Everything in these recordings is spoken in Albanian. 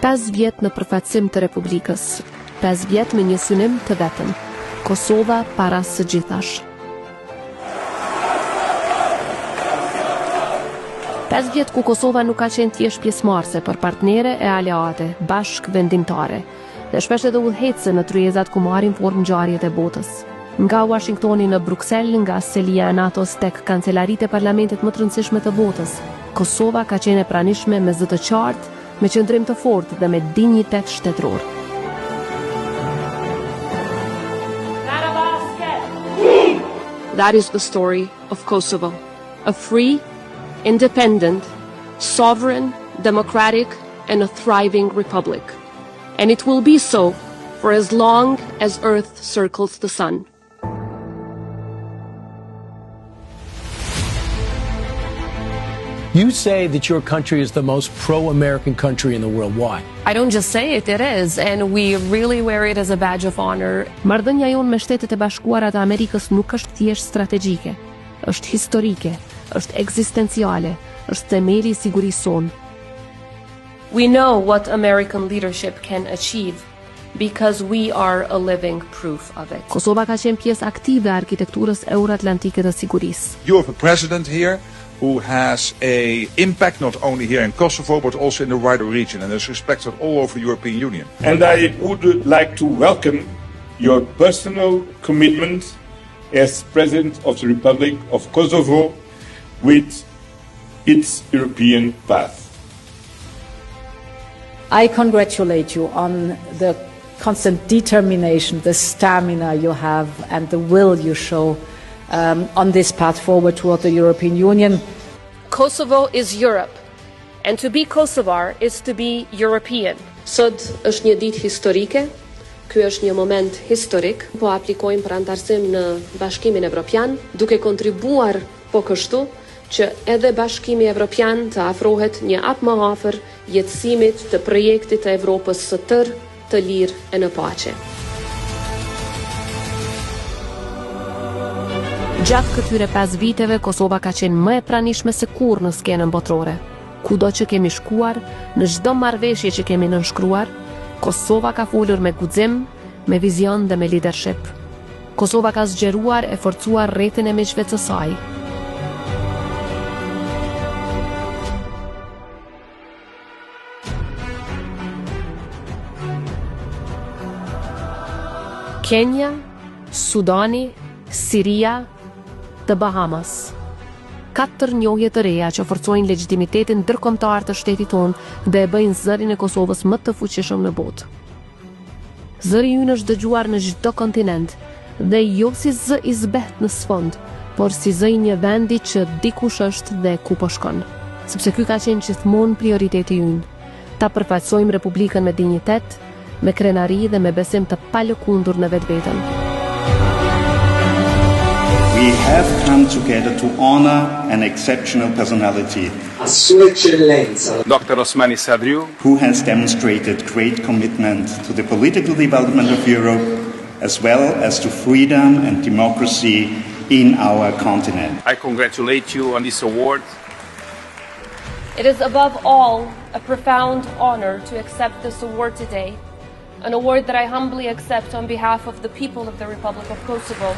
5 vjet në përfaqësim të Republikës, 5 vjet me një synim të vetëm, Kosova para së gjithash. 5 vjet ku Kosova nuk ka qenë thjesht pjesëmarrëse, por partnere e aleate, bashk vendimtare, dhe shpesh edhe udhëhecëse në tryezat ku marrin formë ngjarjet e botës. Nga Washingtoni në Bruksel, nga selia e NATO-s tek kancelaritë e parlamentit më të rëndësishme të botës, Kosova ka qenë e pranishme me zë të qartë, me qëndrim të fortë dhe me dinjitet shtetëror. That is the story of Kosovo, a free, independent, sovereign, democratic, and a thriving republic. And it will be so for as long as Earth circles the sun. You say that your country is the most pro-American country in the world. Why? I don't just say it, it is, and we really wear it as a badge of honor. Marrëdhënia jonë me Shtetet e Bashkuara të Amerikës nuk është thjesht strategjike, është historike, është ekzistenciale, është themeli i sigurisë sonë. We know what American leadership can achieve because we are a living proof of it. Kosova ka qenë pjesë aktive e arkitekturës euro-atlantike të sigurisë. You have a president here who has an impact not only here in Kosovo but also in the wider region and is respected all over the European Union. And I would like to welcome your personal commitment as President of the Republic of Kosovo with its European path. I congratulate you on the constant determination, the stamina you have and the will you show on this path forward toward the European Union. Kosovo is Europe, and to be Kosovar is to be European. Sot është një ditë historike, ky është një moment historik, po aplikojmë për antarësim në Bashkimin Evropian, duke kontribuar po kështu që edhe Bashkimi Evropian të afrohet një hap më afër jetësimit të projektit të Evropës së tërë, të lirë e në paqe. Gjatë këtyre 5 viteve, Kosova ka qenë më e pranishme se kurrë në skenën botërore. Kudo që kemi shkuar, në çdo marrëveshje që kemi nënshkruar, Kosova ka folur me guxim, me vizion dhe me leadership. Kosova ka zgjeruar e forcuar rrethin e miqve të saj. Kenya, Sudani, Siria, The Bahamas. 4 njohje të reja që forcojnë legitimitetin ndërkombëtar të shtetit tonë dhe e bëjnë zërin e Kosovës më të fuqishëm në botë. Zëri ynë është dëgjuar në çdo kontinent dhe jo si zë i zbeht në sfond, por si zë i një vendi që dikush është dhe ku po shkon. Sepse ky ka qenë gjithmonë prioriteti ynë. Ta përfaqësojmë Republikën me dinjitet, me krenari dhe me besim të palëkundur në vetveten. We have come together to honor an exceptional personality, Dr. Osmani Sadriu, who has demonstrated great commitment to the political development of Europe, as well as to freedom and democracy in our continent. I congratulate you on this award. It is above all a profound honor to accept this award today, an award that I humbly accept on behalf of the people of the Republic of Kosovo.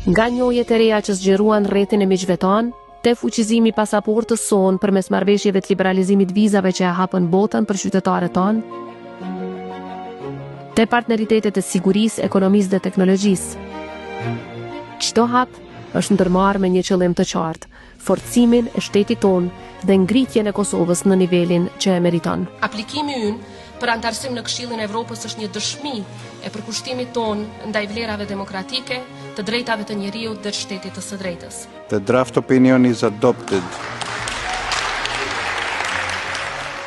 Nga njohjet e reja që zgjeruan rrethin e miqve tanë, te fuqizimi i pasaportës sonë përmes marrëveshjeve të liberalizimit vizave që e hapën botën për qytetarët tanë, te partneritetet e sigurisë, ekonomisë dhe teknologjisë. Çdo hap është ndërmarrë me një qëllim të qartë, forcimin e shtetit tonë dhe ngritjen e Kosovës në nivelin që e meriton. Aplikimi ynë për antarësim në Këshillin e Evropës është një dëshmi e përkushtimit tonë ndaj vlerave demokratike, të drejtave të njeriut dhe shtetit të së drejtës. The draft opinion is adopted.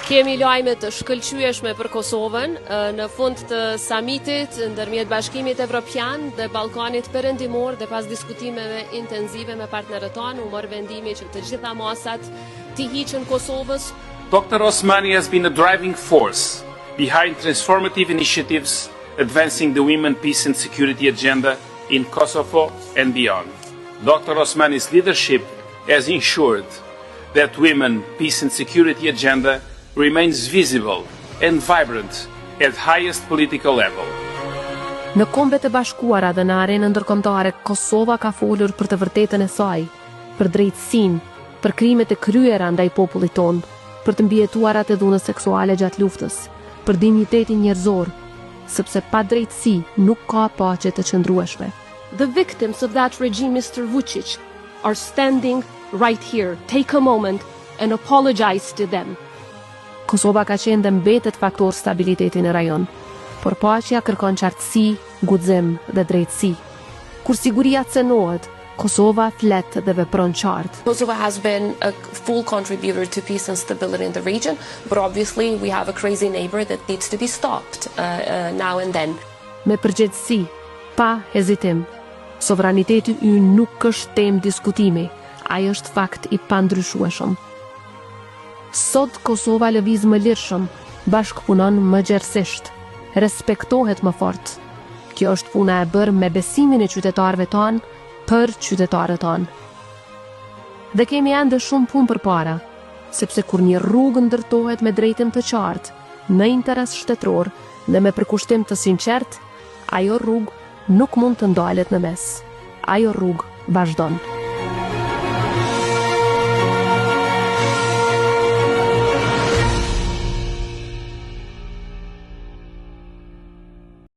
Kemi lajme të shkëlqyeshme për Kosovën në fund të samitit ndërmjet Bashkimit Evropian dhe Ballkanit Perëndimor dhe pas diskutimeve intensive me partnerët tanë u mor vendimi që të gjitha masat t'i hiqen Kosovës. Dr. Osmani has been a driving force behind transformative initiatives advancing the women, peace and security agenda in Kosovo and beyond. Dr. Osmani's leadership has ensured that women, peace and security agenda remains visible and vibrant at highest political level. Në Kombet e Bashkuara dhe në arenën ndërkombëtare, Kosova ka folur për të vërtetën e saj, për drejtësinë, për krimet e kryera ndaj popullit tonë, për të mbijetuarat e dhunës seksuale gjatë luftës, për dinjitetin njerëzor, sepse pa drejtësi nuk ka paqe të qëndrueshme. The victims of that regime, Mr. Vučić, are standing right here. Take a moment and apologize to them. Kosova ka qenë dhe mbetet faktor stabiliteti në rajon, por paqja kërkon qartësi, guxim dhe drejtësi. Kur siguria cënohet, Kosova flet dhe vepron qartë. Kosovo has been a full contributor to peace and stability in the region, but obviously we have a crazy neighbor that needs to be stopped now and then. Me përgjegjësi, pa hezitim, sovraniteti ynë nuk është temë diskutimi, ai është fakt i pandryshueshëm. Sot Kosova lëviz më lirshëm, bashkëpunon më gjerësisht, respektohet më fort. Kjo është puna e bërë me besimin e qytetarëve tanë për qytetarët tanë. Dhe kemi ende shumë punë përpara, sepse kur një rrugë ndërtohet me drejtim të qartë, në interes shtetëror dhe me përkushtim të sinqert, ajo rrugë nuk mund të ndalet në mes. Ajo rrugë vazhdon.